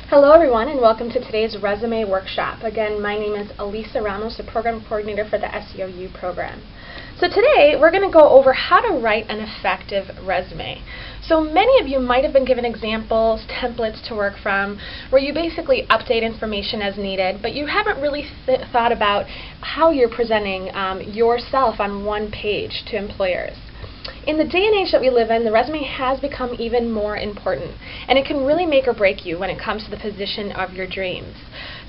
Hello everyone and welcome to today's resume workshop. Again, my name is Elisa Ramos, the program coordinator for the SEOU program. So today we're going to go over how to write an effective resume. So many of you might have been given examples, templates to work from, where you basically update information as needed, but you haven't really thought about how you're presenting yourself on one page to employers. In the day and age that we live in, the resume has become even more important, and it can really make or break you when it comes to the position of your dreams.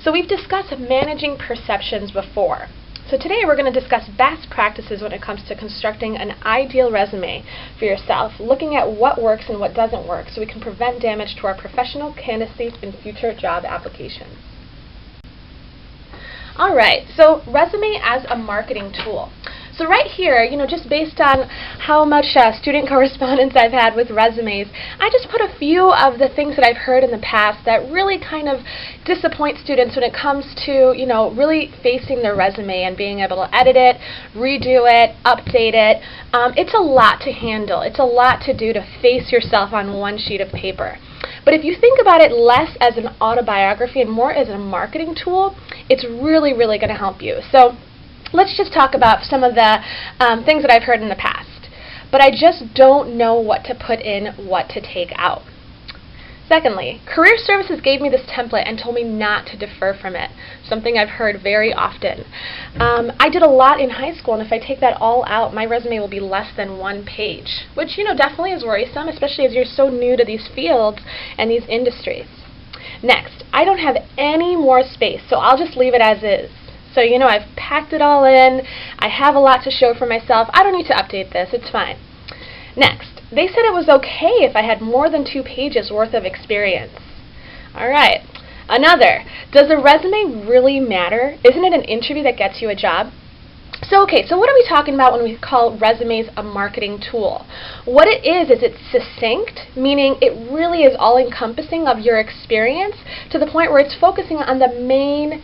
So we've discussed managing perceptions before. So today we're going to discuss best practices when it comes to constructing an ideal resume for yourself, looking at what works and what doesn't work so we can prevent damage to our professional candidates in future job applications. Alright, so resume as a marketing tool. So right here, just based on how much student correspondence I've had with resumes, I just put a few of the things that I've heard in the past that really kind of disappoint students when it comes to, really facing their resume and being able to edit it, redo it, update it. It's a lot to handle. It's a lot to do to face yourself on one sheet of paper. But if you think about it less as an autobiography and more as a marketing tool, it's really, really going to help you. So let's just talk about some of the things that I've heard in the past. But I just don't know what to put in, what to take out. Secondly, Career Services gave me this template and told me not to defer from it, something I've heard very often. I did a lot in high school, and if I take that all out, my resume will be less than one page, which definitely is worrisome, especially as you're so new to these fields and these industries. Next, I don't have any more space, so I'll just leave it as is. So, I've packed it all in. I have a lot to show for myself. I don't need to update this. It's fine. Next, they said it was okay if I had more than 2 pages worth of experience. All right. Another, does a resume really matter? Isn't it an interview that gets you a job? So what are we talking about when we call resumes a marketing tool? What it is it's succinct, meaning it really is all-encompassing of your experience to the point where it's focusing on the main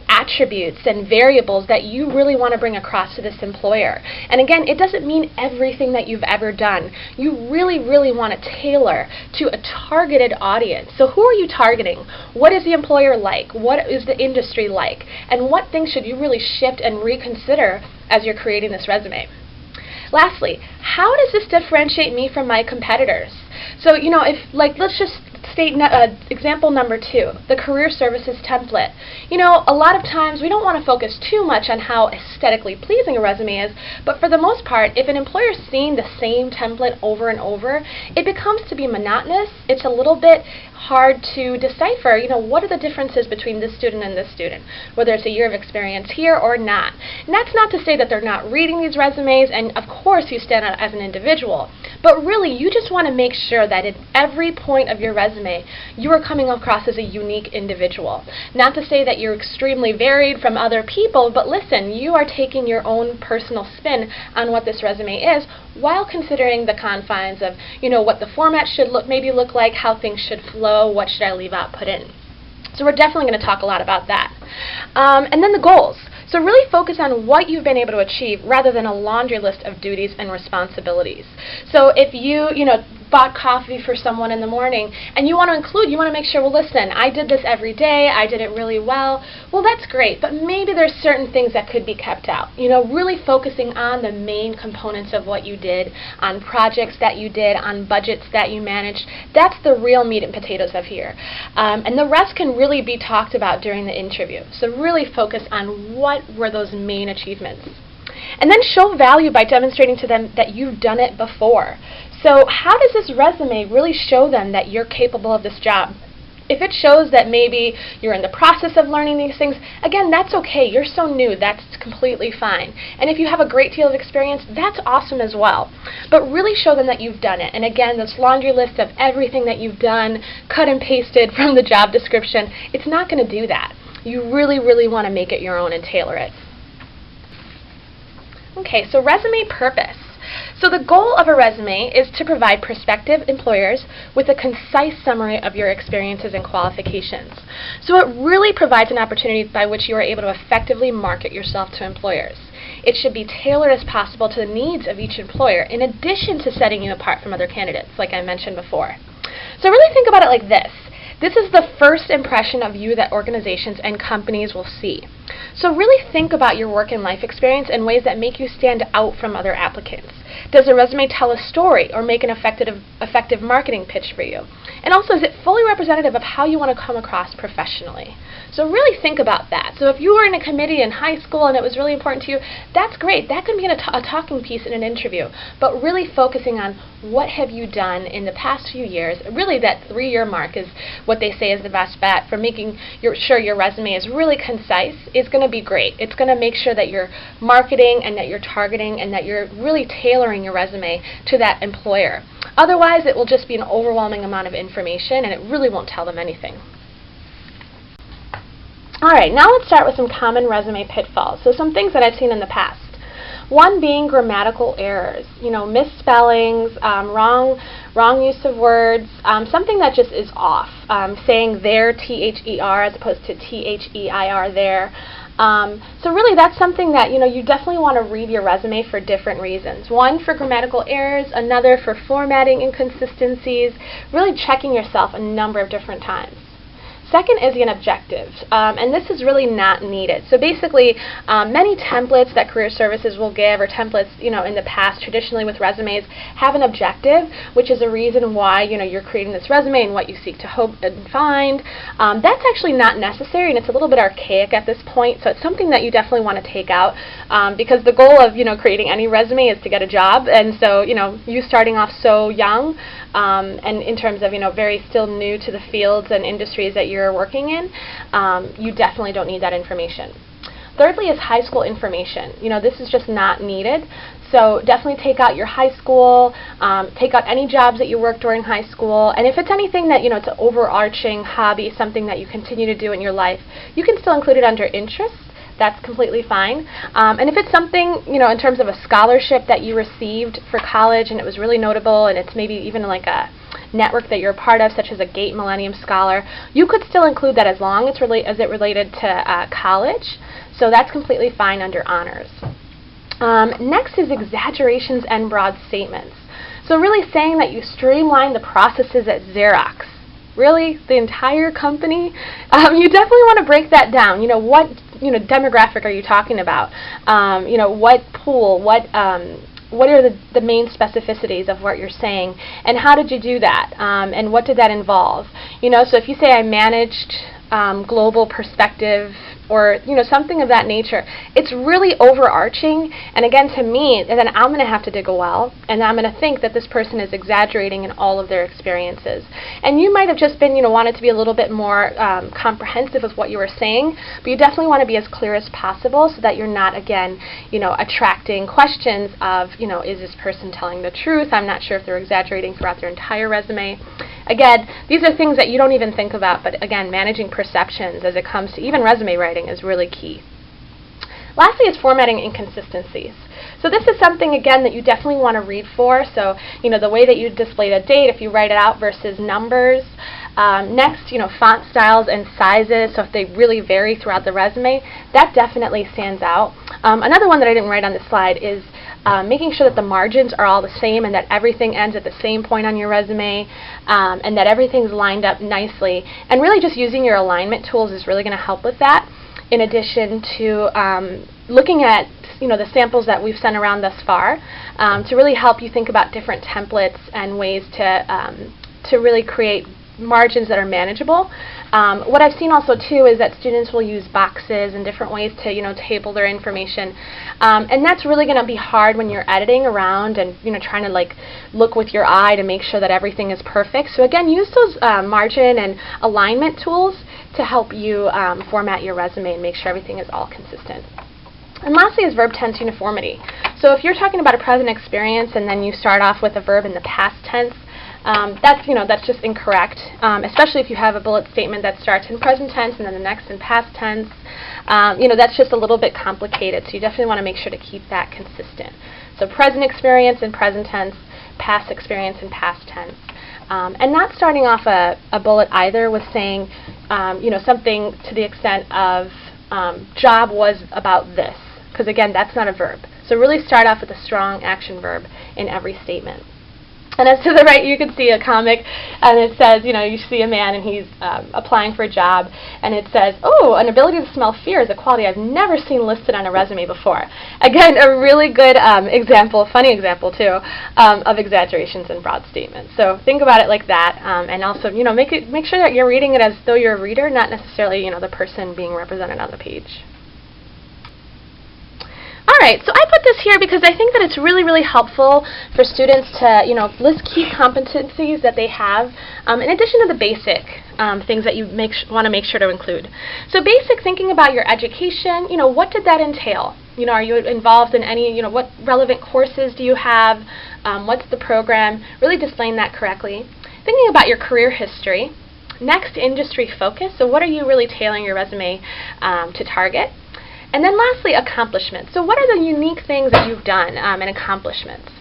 attributes and variables that you really want to bring across to this employer. And again, it doesn't mean everything that you've ever done. You really, really want to tailor to a targeted audience. So who are you targeting? What is the employer like? What is the industry like? And what things should you really shift and reconsider as you're creating this resume? Lastly, how does this differentiate me from my competitors? So, let's just state example number 2, the Career Services template. A lot of times we don't want to focus too much on how aesthetically pleasing a resume is, but for the most part, if an employer is seeing the same template over and over, it becomes to be monotonous. It's a little bit hard to decipher, what are the differences between this student and this student, whether it's a year of experience here or not. And that's not to say that they're not reading these resumes, and of course you stand out as an individual, but really you just want to make sure that at every point of your resume you are coming across as a unique individual. Not to say that you're extremely varied from other people, but listen, you are taking your own personal spin on what this resume is while considering the confines of, what the format should maybe look like, how things should flow, what should I leave out, put in. So we're definitely going to talk a lot about that. And then the goals. So really focus on what you've been able to achieve rather than a laundry list of duties and responsibilities. So if you, bought coffee for someone in the morning and you want to make sure, well, listen, I did this every day, I did it really well. Well, that's great, but maybe there's certain things that could be kept out. Really focusing on the main components of what you did, on projects that you did, on budgets that you managed. That's the real meat and potatoes of here. And the rest can really be talked about during the interview. So really focus on what were those main achievements. And then show value by demonstrating to them that you've done it before. So how does this resume really show them that you're capable of this job? If it shows that maybe you're in the process of learning these things, again, that's okay. You're so new. That's completely fine. And if you have a great deal of experience, that's awesome as well. But really show them that you've done it. And again, this laundry list of everything that you've done, cut and pasted from the job description, it's not going to do that. You really, really want to make it your own and tailor it. Okay, so resume purpose. So the goal of a resume is to provide prospective employers with a concise summary of your experiences and qualifications. So it really provides an opportunity by which you are able to effectively market yourself to employers. It should be tailored as possible to the needs of each employer in addition to setting you apart from other candidates, like I mentioned before. So really think about it like this. This is the first impression of you that organizations and companies will see. So really think about your work and life experience in ways that make you stand out from other applicants. Does a resume tell a story or make an effective marketing pitch for you? And also, is it fully representative of how you want to come across professionally? So really think about that. So if you were in a committee in high school and it was really important to you, that's great. That can be a talking piece in an interview. But really focusing on what have you done in the past few years. Really that 3-year mark is what they say is the best bet for making sure your resume is really concise. Is going to be great. It's going to make sure that you're marketing and that you're targeting and that you're really tailoring your resume to that employer. Otherwise, it will just be an overwhelming amount of information and it really won't tell them anything. All right, now let's start with some common resume pitfalls. So some things that I've seen in the past. One being grammatical errors, misspellings, wrong use of words, something that just is off, saying there, T-H-E-R, as opposed to T-H-E-I-R, there. So really that's something that you definitely want to read your resume for different reasons. One for grammatical errors, another for formatting inconsistencies, really checking yourself a number of different times. Second is an objective, and this is really not needed. So basically, many templates that career services will give, or templates in the past traditionally with resumes, have an objective, which is a reason why you're creating this resume and what you seek to hope and find. That's actually not necessary, and it's a little bit archaic at this point. So it's something that you definitely want to take out, because the goal of creating any resume is to get a job, and so you starting off so young. And in terms of very still new to the fields and industries that you're working in, you definitely don't need that information. Thirdly is high school information. This is just not needed. So definitely take out your high school, take out any jobs that you worked during high school, and if it's anything that it's an overarching hobby, something that you continue to do in your life, you can still include it under interests. That's completely fine. And if it's something, in terms of a scholarship that you received for college and it was really notable and it's maybe even like a network that you're a part of, such as a GATE Millennium Scholar, you could still include that as long as it related to college. So that's completely fine under honors. Next is exaggerations and broad statements. So really saying that you streamline the processes at Xerox. Really? The entire company? You definitely want to break that down. What demographic are you talking about? What pool? What are the main specificities of what you're saying? And how did you do that? And what did that involve? So if you say I managed global perspective, or something of that nature, it's really overarching, and again, to me, then I'm going to have to dig a well, and I'm going to think that this person is exaggerating in all of their experiences. And you might have just been wanted to be a little bit more comprehensive with what you were saying, but you definitely want to be as clear as possible so that you're not, again, attracting questions of, is this person telling the truth? I'm not sure if they're exaggerating throughout their entire resume. Again, these are things that you don't even think about, but again, managing perceptions as it comes to even resume writing is really key. Lastly is formatting inconsistencies. So this is something, again, that you definitely want to read for. So, the way that you display the date, if you write it out versus numbers. Next, font styles and sizes, so if they really vary throughout the resume, that definitely stands out. Another one that I didn't write on this slide is making sure that the margins are all the same and that everything ends at the same point on your resume, and that everything's lined up nicely. And really just using your alignment tools is really going to help with that, in addition to looking at the samples that we've sent around thus far to really help you think about different templates and ways to really create margins that are manageable. What I've seen also too is that students will use boxes and different ways to table their information, and that's really going to be hard when you're editing around and trying to look with your eye to make sure that everything is perfect. So again, use those margin and alignment tools to help you format your resume and make sure everything is all consistent. And lastly is verb tense uniformity. So if you're talking about a present experience and then you start off with a verb in the past tense, that's just incorrect, especially if you have a bullet statement that starts in present tense and then the next in past tense. That's just a little bit complicated, so you definitely want to make sure to keep that consistent. So present experience in present tense, past experience in past tense. And not starting off a bullet either with saying, something to the extent of job was about this, because again, that's not a verb. So really start off with a strong action verb in every statement. And as to the right, you can see a comic, and it says, you see a man, and he's applying for a job, and it says, oh, an ability to smell fear is a quality I've never seen listed on a resume before. Again, a really good example, funny example too, of exaggerations and broad statements. So think about it like that, and also, make sure that you're reading it as though you're a reader, not necessarily, the person being represented on the page. Alright, so I put this here because I think that it's really, really helpful for students to, list key competencies that they have, in addition to the basic things that you want to make sure to include. So basic, thinking about your education, what did that entail? Are you involved in any, what relevant courses do you have? What's the program? Really displaying that correctly. Thinking about your career history. Next, industry focus. So what are you really tailoring your resume to target? And then lastly, accomplishments. So what are the unique things that you've done and accomplishments?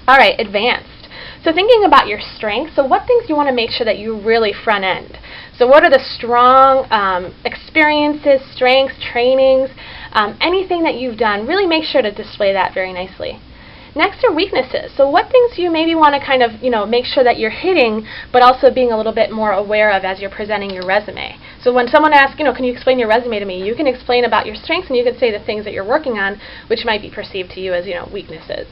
All right, advanced. So thinking about your strengths, so what things do you want to make sure that you really front end? So what are the strong experiences, strengths, trainings, anything that you've done, really make sure to display that very nicely. Next are weaknesses. So what things do you maybe want to kind of, make sure that you're hitting, but also being a little bit more aware of as you're presenting your resume. So when someone asks, can you explain your resume to me, you can explain about your strengths, and you can say the things that you're working on, which might be perceived to you as, weaknesses.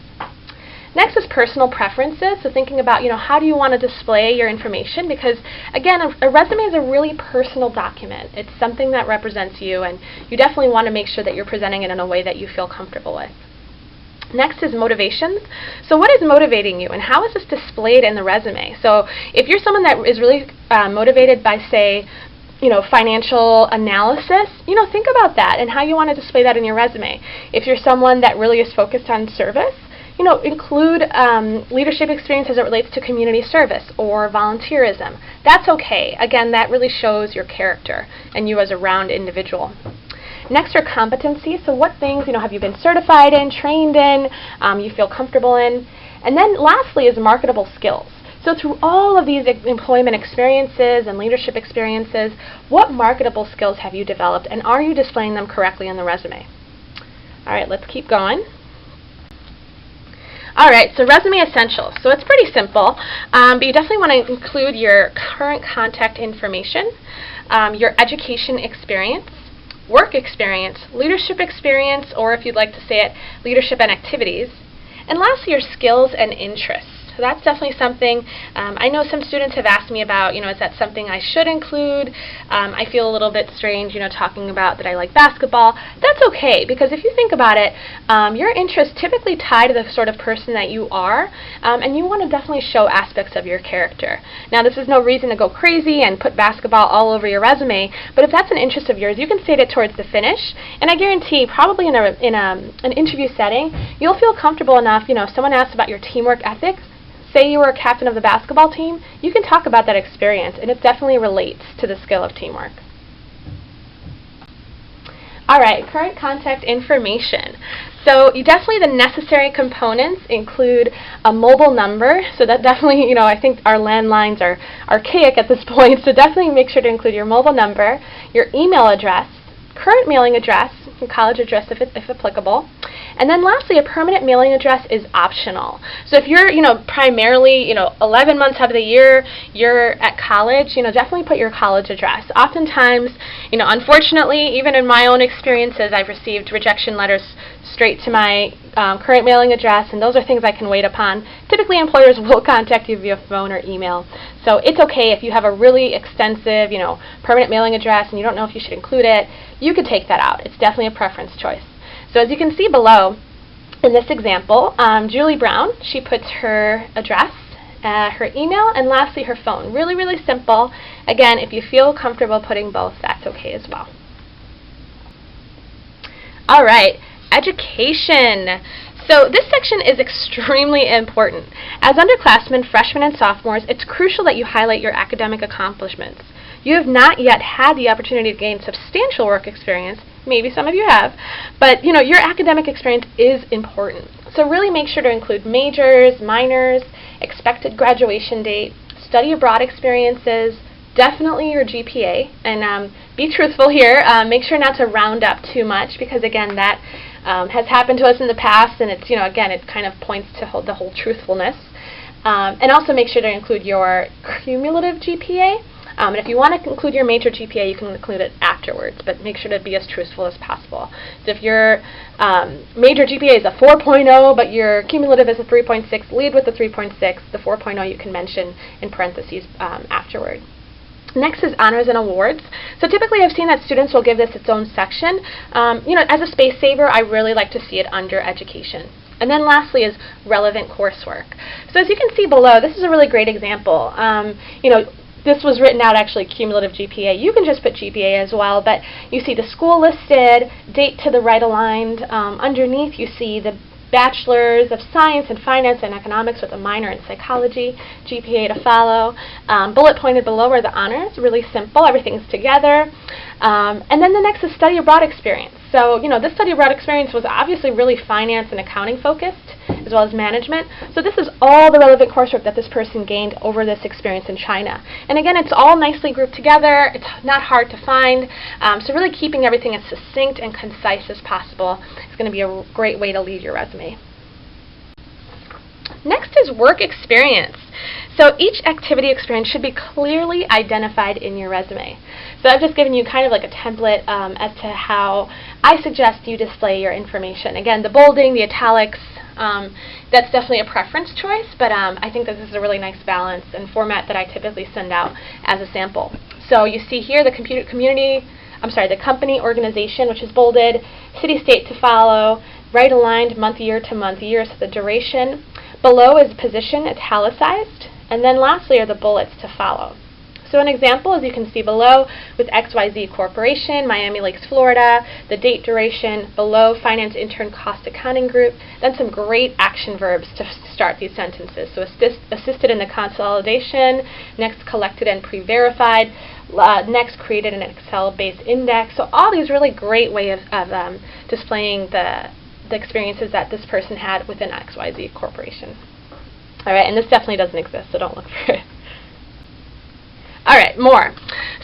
Next is personal preferences. So thinking about, how do you want to display your information? Because, again, a resume is a really personal document. It's something that represents you, and you definitely want to make sure that you're presenting it in a way that you feel comfortable with. Next is motivations. So what is motivating you, and how is this displayed in the resume? So if you're someone that is really motivated by, say, financial analysis, think about that and how you want to display that in your resume. If you're someone that really is focused on service, include leadership experience as it relates to community service or volunteerism. That's okay. Again, that really shows your character and you as a round individual. Next are competencies. So what things, have you been certified in, trained in, you feel comfortable in? And then lastly is marketable skills. So through all of these employment experiences and leadership experiences, what marketable skills have you developed, and are you displaying them correctly in the resume? All right, let's keep going. All right, so resume essentials. So it's pretty simple, but you definitely want to include your current contact information, your education experience, work experience, leadership experience, or if you'd like to say it, leadership and activities, and lastly, your skills and interests. So that's definitely something I know some students have asked me about, is that something I should include? I feel a little bit strange, talking about that I like basketball. That's okay, because if you think about it, your interests typically tie to the sort of person that you are, and you want to definitely show aspects of your character. Now, this is no reason to go crazy and put basketball all over your resume, but if that's an interest of yours, you can state it towards the finish, and I guarantee probably in an interview setting, you'll feel comfortable enough, if someone asks about your teamwork ethics, say you were a captain of the basketball team, you can talk about that experience, and it definitely relates to the skill of teamwork. All right, current contact information. So definitely the necessary components include a mobile number. So that definitely, I think our landlines are archaic at this point, so definitely make sure to include your mobile number, your email address, current mailing address, your college address if applicable. And then lastly, a permanent mailing address is optional. So if you're, primarily, 11 months out of the year, you're at college, definitely put your college address. Oftentimes, unfortunately, even in my own experiences, I've received rejection letters straight to my current mailing address, and those are things I can wait upon. Typically, employers will contact you via phone or email. So it's okay if you have a really extensive, permanent mailing address and you don't know if you should include it, you could take that out. It's definitely a preference choice. So as you can see below, in this example, Julie Brown, she puts her address, her email, and lastly her phone. Really, really simple. Again, if you feel comfortable putting both, that's okay as well. All right, education. So this section is extremely important. As underclassmen, freshmen, and sophomores, it's crucial that you highlight your academic accomplishments. You have not yet had the opportunity to gain substantial work experience. Maybe some of you have, but your academic experience is important. So really make sure to include majors, minors, expected graduation date, study abroad experiences, definitely your GPA, and be truthful here. Make sure not to round up too much, because again, that has happened to us in the past, and it's again, it kind of points to the whole truthfulness. And also make sure to include your cumulative GPA. And if you want to include your major GPA, you can include it afterwards, but make sure to be as truthful as possible. So if your major GPA is a 4.0, but your cumulative is a 3.6, lead with the 3.6. The 4.0 you can mention in parentheses afterward. Next is honors and awards. So typically I've seen that students will give this its own section. As a space saver, I really like to see it under education. And then lastly is relevant coursework. So as you can see below, this is a really great example. This was written out actually cumulative GPA. You can just put GPA as well, but you see the school listed, date to the right aligned. Underneath you see the Bachelors of Science in Finance and Economics with a minor in Psychology, GPA to follow. Bullet pointed below are the honors, really simple, everything's together. And then the next is study abroad experience. So, this study abroad experience was obviously really finance and accounting focused, as well as management. So this is all the relevant coursework that this person gained over this experience in China. And again, it's all nicely grouped together. It's not hard to find. So really keeping everything as succinct and concise as possible is going to be a great way to lead your resume. Next is work experience. So each activity experience should be clearly identified in your resume. So I've just given you kind of like a template as to how I suggest you display your information. Again, the bolding, the italics, that's definitely a preference choice, but I think that this is a really nice balance and format that I typically send out as a sample. So you see here the the company organization, which is bolded, city state to follow, right aligned month year to month year, so the duration. Below is position italicized, and then lastly are the bullets to follow. So an example, as you can see below, with XYZ Corporation, Miami Lakes, Florida, the date duration, below Finance Intern Cost Accounting Group, then some great action verbs to start these sentences. So assisted in the consolidation, next collected and pre-verified, next created an Excel-based index. So all these really great ways of displaying the experiences that this person had within XYZ Corporation. All right, and this definitely doesn't exist, so don't look for it. All right, more.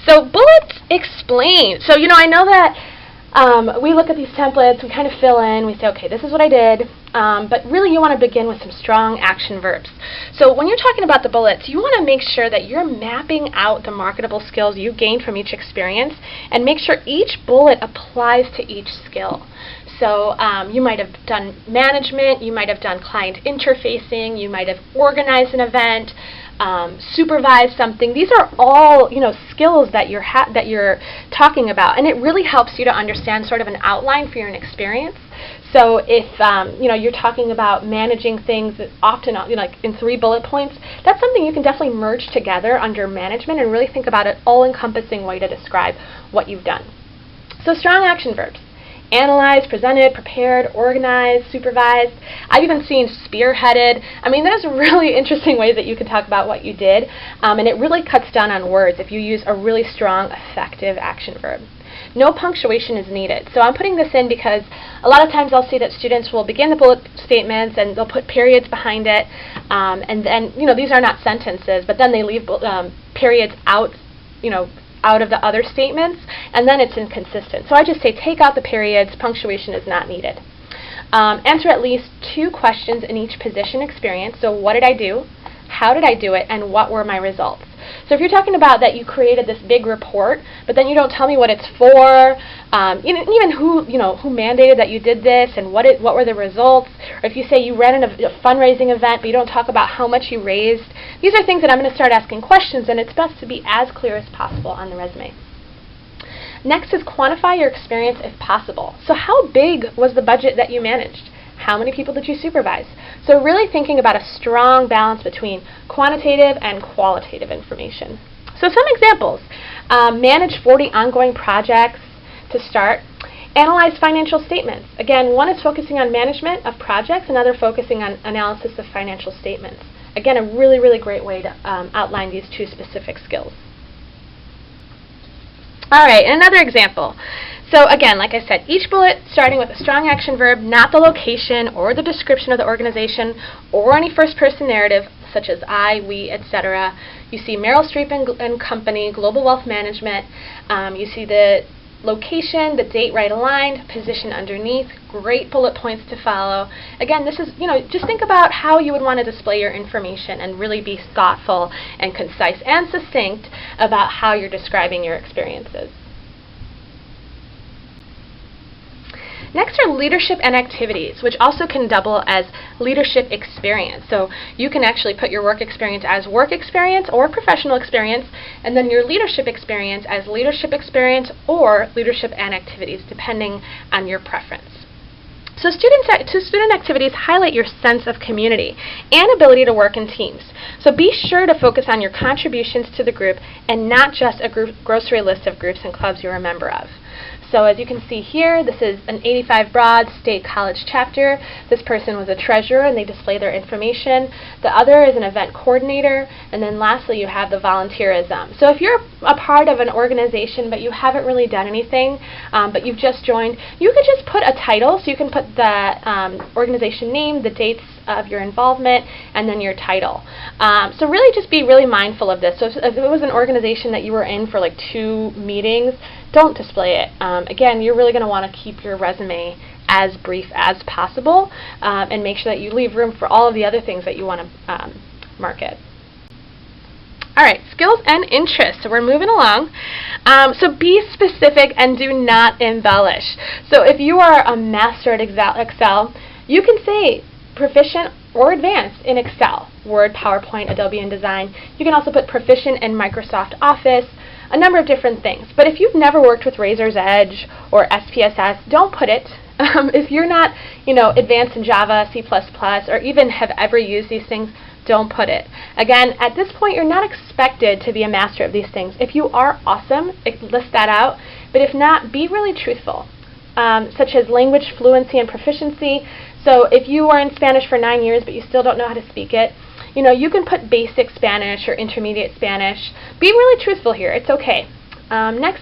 So bullets explain. So, I know that we look at these templates, we kind of fill in, we say, okay, this is what I did, but really you want to begin with some strong action verbs. So when you're talking about the bullets, you want to make sure that you're mapping out the marketable skills you gained from each experience and make sure each bullet applies to each skill. So you might have done management, you might have done client interfacing, you might have organized an event, supervised something. These are all skills that you're talking about, and it really helps you to understand sort of an outline for your experience. So if you're talking about managing things that often like in 3 bullet points, that's something you can definitely merge together under management and really think about an all-encompassing way to describe what you've done. So strong action verbs. Analyzed, presented, prepared, organized, supervised. I've even seen spearheaded. I mean, there's really interesting ways that you can talk about what you did, and it really cuts down on words if you use a really strong, effective action verb. No punctuation is needed. So I'm putting this in because a lot of times I'll see that students will begin the bullet statements and they'll put periods behind it, and then, these are not sentences, but then they leave periods out, out of the other statements, and then it's inconsistent. So I just say take out the periods, punctuation is not needed. Answer at least 2 questions in each position experience. So what did I do? How did I do it? And what were my results? So if you're talking about that you created this big report, but then you don't tell me what it's for, even who mandated that you did this and what were the results, or if you say you ran a fundraising event but you don't talk about how much you raised, these are things that I'm going to start asking questions, and it's best to be as clear as possible on the resume. Next is quantify your experience if possible. So how big was the budget that you managed? How many people did you supervise? So really thinking about a strong balance between quantitative and qualitative information. So some examples. Manage 40 ongoing projects to start. Analyze financial statements. Again, one is focusing on management of projects, another focusing on analysis of financial statements. Again, a really, really great way to outline these 2 specific skills. All right, another example. So again, like I said, each bullet starting with a strong action verb, not the location or the description of the organization or any first-person narrative such as I, we, etc. You see Meryl Streep and Company, Global Wealth Management. You see the Location, the date right aligned, position underneath, great bullet points to follow. Again, this is, just think about how you would want to display your information and really be thoughtful and concise and succinct about how you're describing your experiences. Next are leadership and activities, which also can double as leadership experience. So you can actually put your work experience as work experience or professional experience, and then your leadership experience as leadership experience or leadership and activities, depending on your preference. So student activities highlight your sense of community and ability to work in teams. So be sure to focus on your contributions to the group and not just a grocery list of groups and clubs you're a member of. So as you can see here, this is an 85 Broad State College chapter. This person was a treasurer and they display their information. The other is an event coordinator. And then lastly, you have the volunteerism. So if you're a part of an organization but you haven't really done anything, but you've just joined, you could just put a title. So you can put the organization name, the dates of your involvement, and then your title. So really just be really mindful of this. So if it was an organization that you were in for like 2 meetings, don't display it. Again, you're really going to want to keep your resume as brief as possible and make sure that you leave room for all of the other things that you want to market. All right, skills and interests. So we're moving along. So be specific and do not embellish. So if you are a master at Excel, you can say proficient or advanced in Excel, Word, PowerPoint, Adobe InDesign. You can also put proficient in Microsoft Office, a number of different things. But if you've never worked with Razor's Edge or SPSS, don't put it. If you're not, advanced in Java, C++, or even have ever used these things, don't put it. Again, at this point, you're not expected to be a master of these things. If you are awesome, list that out. But if not, be really truthful, such as language fluency and proficiency. So if you are in Spanish for 9 years, but you still don't know how to speak it, you can put basic Spanish or intermediate Spanish. Be really truthful here. It's okay. Next,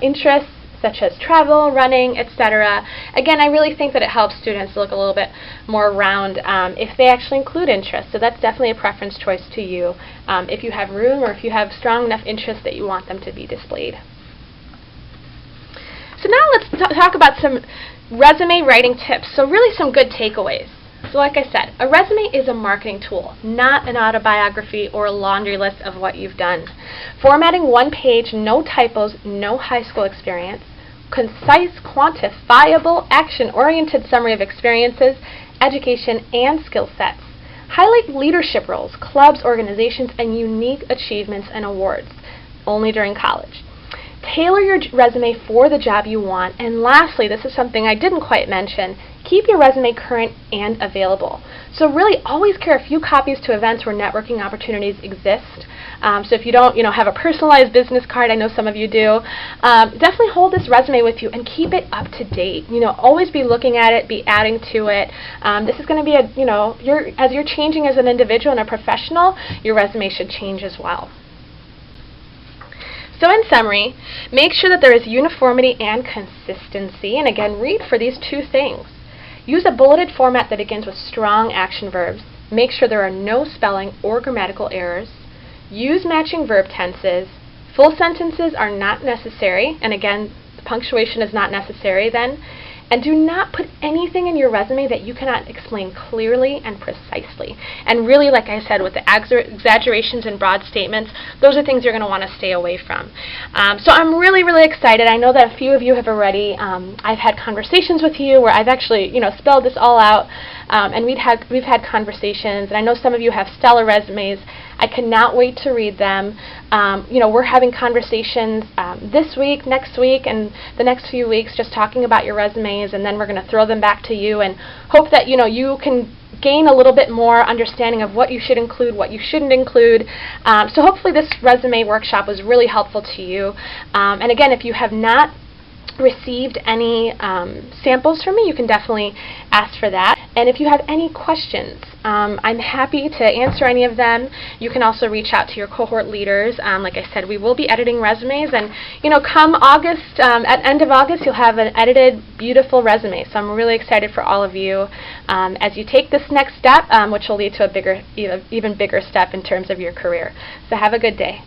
interests such as travel, running, etc. Again, I really think that it helps students look a little bit more round if they actually include interests. So that's definitely a preference choice to you if you have room or if you have strong enough interests that you want them to be displayed. So now let's talk about some resume writing tips. So really some good takeaways. So like I said, a resume is a marketing tool, not an autobiography or a laundry list of what you've done. Formatting one page, no typos, no high school experience, concise, quantifiable, action-oriented summary of experiences, education, and skill sets. Highlight leadership roles, clubs, organizations, and unique achievements and awards, only during college. Tailor your resume for the job you want. And lastly, this is something I didn't quite mention, keep your resume current and available. So really always carry a few copies to events where networking opportunities exist. So if you don't have a personalized business card, I know some of you do, definitely hold this resume with you and keep it up to date. Always be looking at it, be adding to it. This is going to be as you're changing as an individual and a professional, your resume should change as well. So in summary, make sure that there is uniformity and consistency, and again, read for these 2 things. Use a bulleted format that begins with strong action verbs. Make sure there are no spelling or grammatical errors. Use matching verb tenses. Full sentences are not necessary, and again, punctuation is not necessary then. And do not put anything in your resume that you cannot explain clearly and precisely. And really, like I said, with the exaggerations and broad statements, those are things you're going to want to stay away from. So I'm really, really excited. I know that a few of you have already, I've had conversations with you where I've actually, spelled this all out. And we've had conversations, and I know some of you have stellar resumes. I cannot wait to read them. We're having conversations this week, next week, and the next few weeks just talking about your resumes, and then we're going to throw them back to you and hope that you can gain a little bit more understanding of what you should include, what you shouldn't include. So hopefully this resume workshop was really helpful to you. And again, if you have not received any samples from me, you can definitely ask for that. And if you have any questions, I'm happy to answer any of them. You can also reach out to your cohort leaders. Like I said, we will be editing resumes, and come August, at end of August, you'll have an edited, beautiful resume. So I'm really excited for all of you as you take this next step, which will lead to a even bigger step in terms of your career. So have a good day.